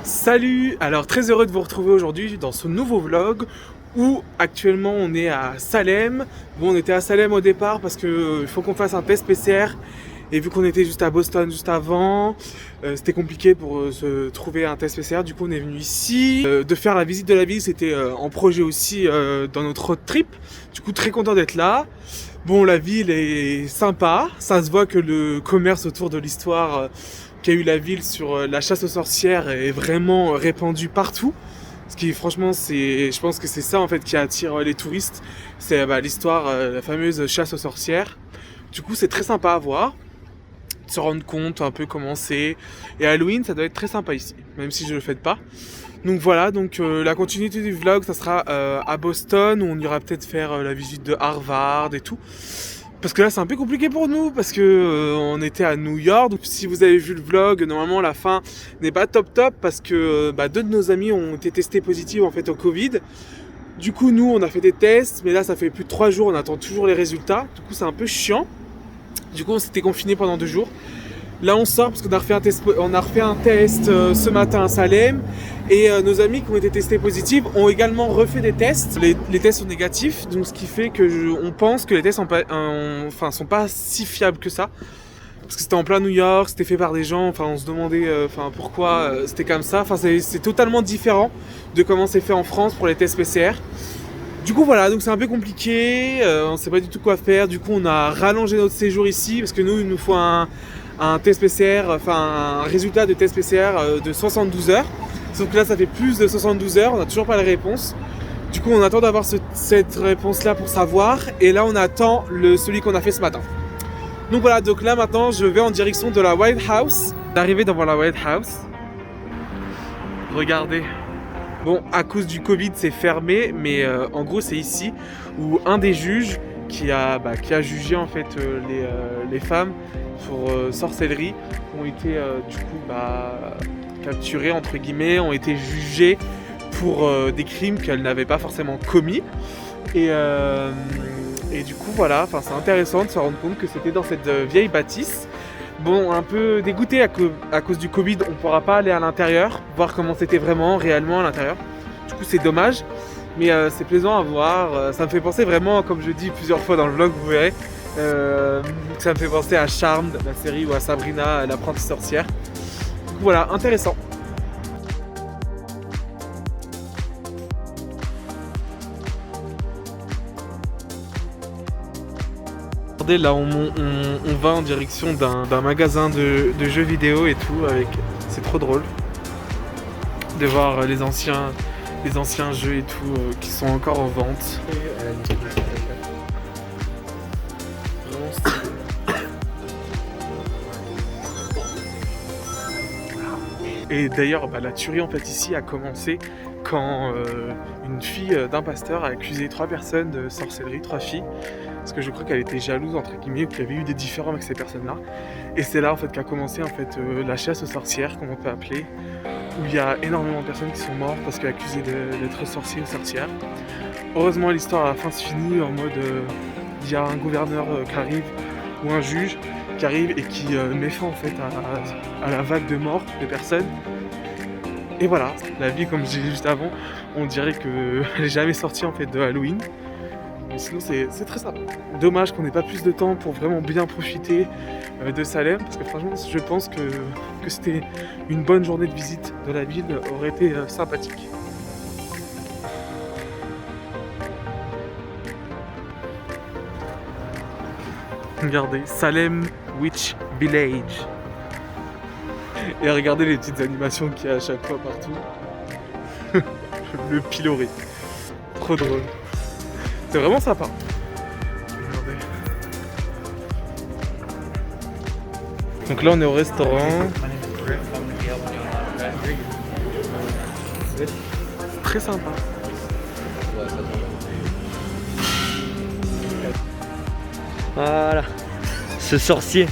Salut! Alors très heureux de vous retrouver aujourd'hui dans ce nouveau vlog où actuellement on est à Salem. Bon, on était à Salem au départ parce que il faut qu'on fasse un test PCR et vu qu'on était juste à Boston juste avant, c'était compliqué pour se trouver un test PCR. Du coup on est venu ici. De faire la visite de la ville, c'était en projet aussi dans notre road trip. Du coup très content d'être là. Bon, la ville est sympa, ça se voit que le commerce autour de l'histoire qu'a eu la ville sur la chasse aux sorcières est vraiment répandu partout. Ce qui franchement, je pense que c'est ça en fait qui attire les touristes, c'est l'histoire, la fameuse chasse aux sorcières. Du coup, c'est très sympa à voir, de se rendre compte un peu comment c'est. Et Halloween, ça doit être très sympa ici, même si je le fête pas. Donc voilà, la continuité du vlog, ça sera à Boston, où on ira peut-être faire la visite de Harvard et tout. Parce que là c'est un peu compliqué pour nous, parce que on était à New York. Donc si vous avez vu le vlog, normalement la fin n'est pas top parce que deux de nos amis ont été testés positifs en fait au Covid. Du coup nous on a fait des tests, mais là ça fait plus de 3 jours, on attend toujours les résultats. Du coup c'est un peu chiant. Du coup on s'était confinés pendant 2 jours. Là on sort parce qu'on a refait un test ce matin à Salem. Et nos amis qui ont été testés positifs ont également refait des tests. Les tests sont négatifs, donc ce qui fait que on pense que les tests sont pas si fiables que ça. Parce que c'était en plein New York, c'était fait par des gens, on se demandait pourquoi c'était comme ça. C'est totalement différent de comment c'est fait en France pour les tests PCR. Du coup voilà, donc c'est un peu compliqué, on sait pas du tout quoi faire. Du coup on a rallongé notre séjour ici parce que nous il nous faut un test PCR, un résultat de test PCR de 72 heures. Sauf que là ça fait plus de 72 heures, on n'a toujours pas la réponse. Du coup on attend d'avoir cette réponse là pour savoir. Et là on attend celui qu'on a fait ce matin. Donc voilà, donc là maintenant je vais en direction de la White House. D'arriver devant la White House. Regardez. Bon, à cause du Covid c'est fermé, mais en gros c'est ici où un des juges qui a jugé en fait les femmes pour sorcellerie ont été capturées entre guillemets, ont été jugées pour des crimes qu'elles n'avaient pas forcément commis. Et du coup voilà, c'est intéressant de se rendre compte que c'était dans cette vieille bâtisse. Bon, un peu dégoûté à cause du Covid, on pourra pas aller à l'intérieur, voir comment c'était réellement à l'intérieur. Du coup c'est dommage, mais c'est plaisant à voir. Ça me fait penser vraiment, comme je dis plusieurs fois dans le vlog, vous verrez, ça me fait penser à Charmed, la série, ou à Sabrina, l'apprentie sorcière. Du coup voilà, intéressant. Là on va en direction d'un magasin de jeux vidéo et tout, c'est trop drôle de voir les anciens jeux et tout qui sont encore en vente. Et d'ailleurs la tuerie en fait ici a commencé quand une fille d'un pasteur a accusé 3 personnes de sorcellerie, 3 filles. Parce que je crois qu'elle était jalouse entre guillemets, ou qu'il y avait eu des différends avec ces personnes-là. Et c'est là en fait qu'a commencé la chasse aux sorcières, comme on peut appeler, où il y a énormément de personnes qui sont mortes parce qu'accusées d'être sorciers ou sorcières. Heureusement l'histoire à la fin se finit en mode il y a un gouverneur qui arrive, ou un juge qui arrive et qui met fin en fait à la vague de morts de personnes. Et voilà, la vie comme je disais juste avant, on dirait qu'elle n'est jamais sortie en fait de Halloween. Mais sinon c'est très sympa. Dommage qu'on n'ait pas plus de temps pour vraiment bien profiter de Salem, parce que franchement je pense que c'était une bonne journée de visite de la ville, aurait été sympathique. Regardez, Salem Witch Village. Et regardez les petites animations qu'il y a à chaque fois partout. Le pilori. Trop drôle. C'est vraiment sympa. Regardez. Donc là on est au restaurant. Très sympa. Voilà. Ce sorcier.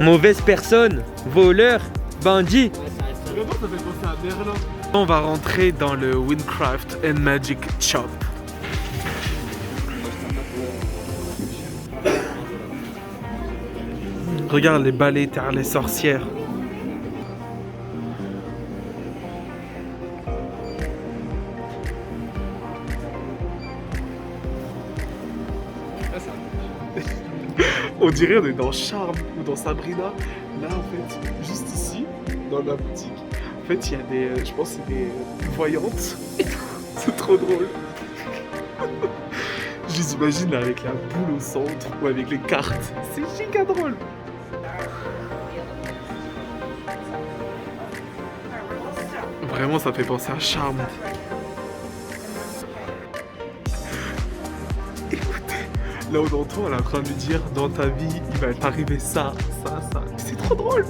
Mauvaise personne. Voleur. Bandit. On va rentrer dans le Witchcraft and Magic Shop. Regarde les balais, les sorcières. On dirait on est dans Charme ou dans Sabrina. Là, en fait, juste ici, dans la boutique, en fait, il y a des, je pense, que c'est des voyantes. C'est trop drôle. Je les imagine là avec la boule au centre ou avec les cartes. C'est giga drôle. Vraiment, ça fait penser à Charme. Écoutez, là on entend, elle est en train de lui dire dans ta vie, il va t'arriver ça, ça, ça. C'est trop drôle.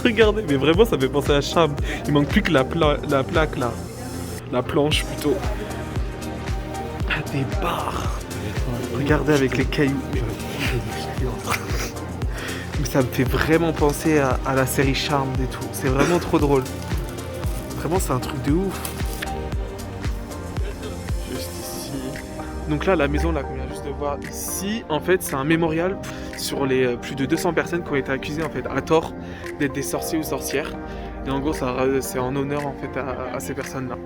Regardez, mais vraiment ça fait penser à Charme. Il manque plus que la plaque là. La planche plutôt. Ah, des barres. Regardez avec les cailloux. Mais ça me fait vraiment penser à la série Charmed et tout. C'est vraiment trop drôle. Vraiment c'est un truc de ouf. Juste ici. Donc là la maison là qu'on vient juste de voir ici, en fait c'est un mémorial sur les plus de 200 personnes qui ont été accusées en fait à tort d'être des sorciers ou sorcières. Et en gros c'est en honneur en fait à ces personnes là.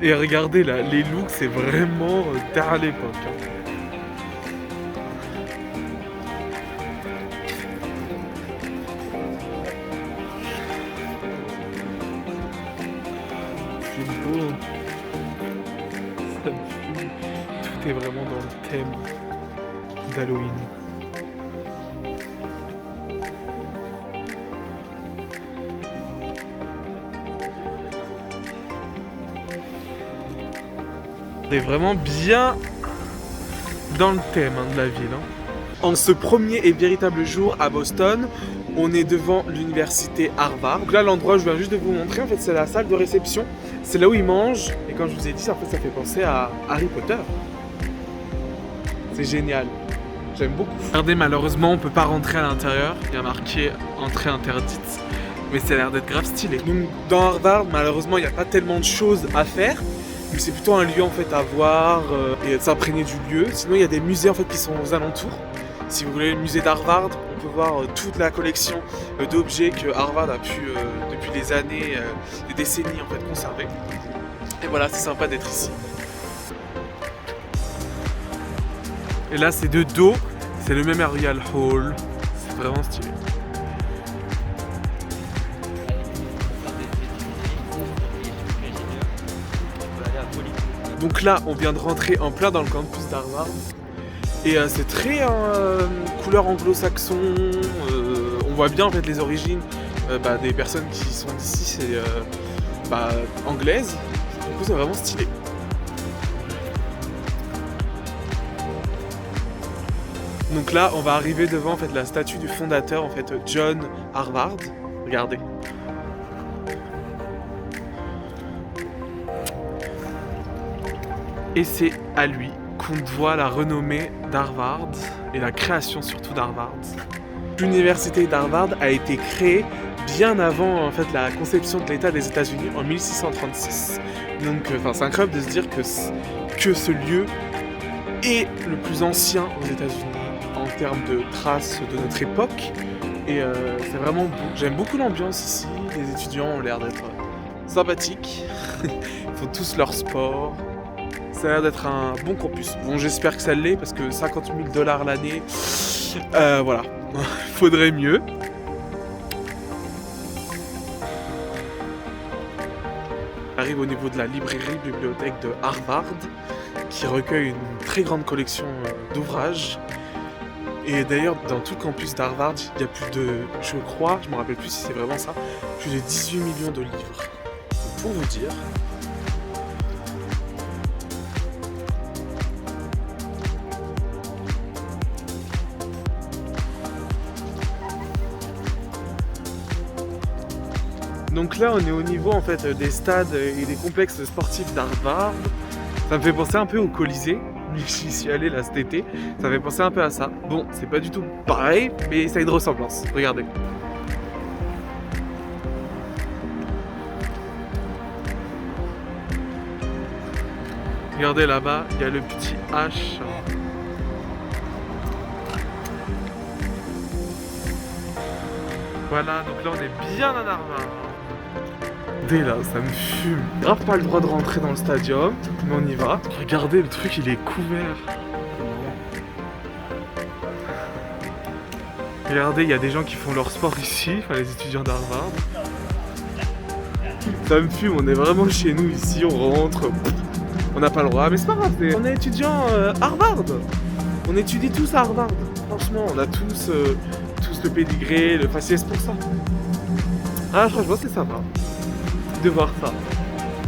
Et regardez là, les looks c'est vraiment à l'époque. C'est beau. Ça me fume. Tout est vraiment dans le thème d'Halloween. On est vraiment bien dans le thème de la ville. En ce premier et véritable jour à Boston, on est devant l'université Harvard. Donc là, l'endroit, je viens juste de vous montrer, en fait, c'est la salle de réception. C'est là où ils mangent. Et comme je vous ai dit, en fait, ça fait penser à Harry Potter. C'est génial. J'aime beaucoup. Regardez, malheureusement, on peut pas rentrer à l'intérieur. Il y a marqué entrée interdite. Mais ça a l'air d'être grave stylé. Donc, dans Harvard, malheureusement, il n'y a pas tellement de choses à faire. Mais c'est plutôt un lieu en fait à voir et de s'imprégner du lieu. Sinon, il y a des musées en fait qui sont aux alentours. Si vous voulez le musée d'Harvard, on peut voir toute la collection d'objets que Harvard a pu depuis des années, des décennies en fait conserver. Et voilà, c'est sympa d'être ici. Et là, c'est de dos, c'est le Memorial Hall. C'est vraiment stylé. Donc là, on vient de rentrer en plein dans le campus d'Harvard. Et c'est très couleur anglo-saxon. On voit bien en fait les origines des personnes qui sont d'ici, c'est anglaises. Du coup, c'est vraiment stylé. Donc là, on va arriver devant en fait la statue du fondateur, en fait John Harvard. Regardez. Et c'est à lui qu'on doit la renommée d'Harvard et la création surtout d'Harvard. L'université d'Harvard a été créée bien avant en fait la conception de l'État des États-Unis en 1636. Donc c'est incroyable de se dire que ce lieu est le plus ancien aux États-Unis en termes de traces de notre époque. Et c'est vraiment beau. J'aime beaucoup l'ambiance ici. Les étudiants ont l'air d'être sympathiques. Ils font tous leur sport. Ça a l'air d'être un bon campus. Bon, j'espère que ça l'est parce que 50 000 $ l'année, voilà, faudrait mieux. On arrive au niveau de la librairie-bibliothèque de Harvard qui recueille une très grande collection d'ouvrages. Et d'ailleurs, dans tout le campus d'Harvard, il y a plus de, je crois, je me rappelle plus si c'est vraiment ça, plus de 18 millions de livres. Pour vous dire. Donc là, on est au niveau en fait des stades et des complexes sportifs d'Harvard. Ça me fait penser un peu au Colisée. J'y suis allé là cet été. Ça me fait penser un peu à ça. Bon, c'est pas du tout pareil, mais ça a une ressemblance. Regardez. Regardez là-bas, il y a le petit H. Voilà, donc là on est bien à Harvard. Regardez là, ça me fume. Grave pas le droit de rentrer dans le stadium, mais on y va. Regardez, le truc il est couvert. Regardez, il y a des gens qui font leur sport ici, enfin les étudiants d'Harvard. Ça me fume, on est vraiment chez nous ici, on rentre. On n'a pas le droit, mais c'est pas grave, on est étudiants Harvard. On étudie tous à Harvard. Franchement, on a tous le pédigré, le faciès pour ça. Ah, franchement, c'est sympa de voir ça.